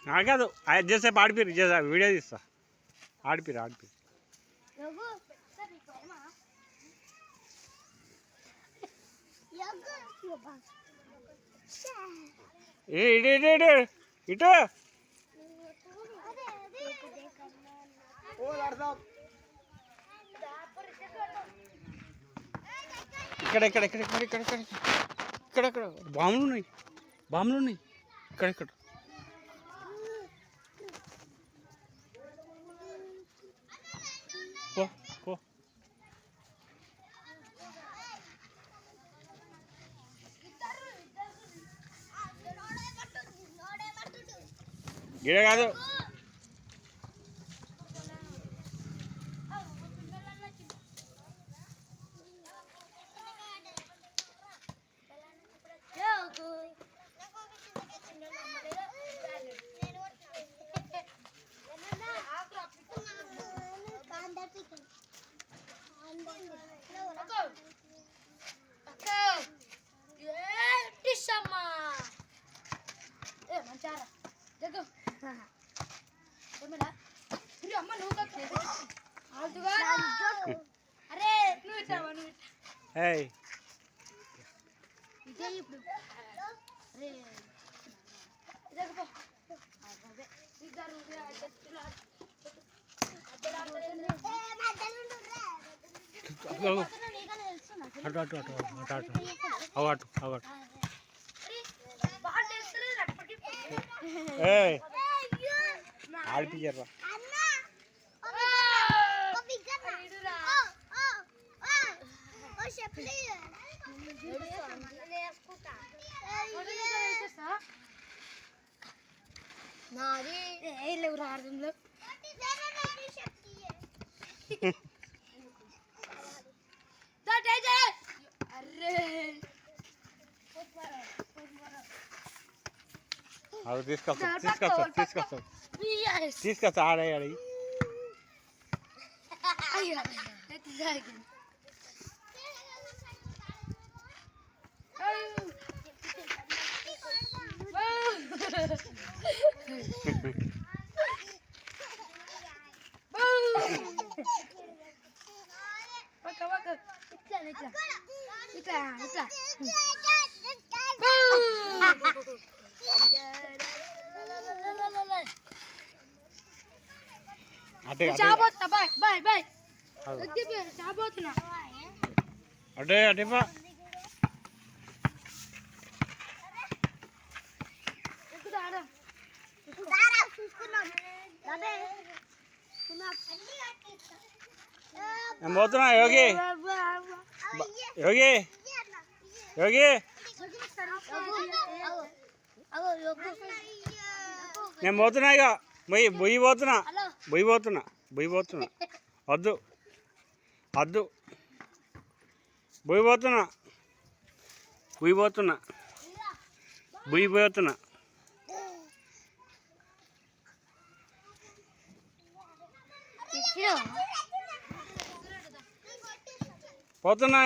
కాదు అది చేసేపు ఆడిపిరు చేసా వీడియో తీస్తా ఆడిపిరు ఇటు ఇక్కడ ఇక్కడ ఇక్కడ ఇక్కడ ఇక్కడ ఇక్కడ ఇక్కడెక్కడ బాంబులు ఉన్నాయి ఇక్కడెక్కడ పో పో గిడ కాదు అటు అటు అటు అటు అటు అవటు అవటు ఆడిపించారా అది తీసుకొస్తా ఆడేయాలి అటే అటే బా నేను పోతున్నా యోగి యోగి యోగి నేను పోతున్నా ఇక బొయ్యి పోతున్నా వద్దు బొయ్యి పోతున్నా పోతున్నా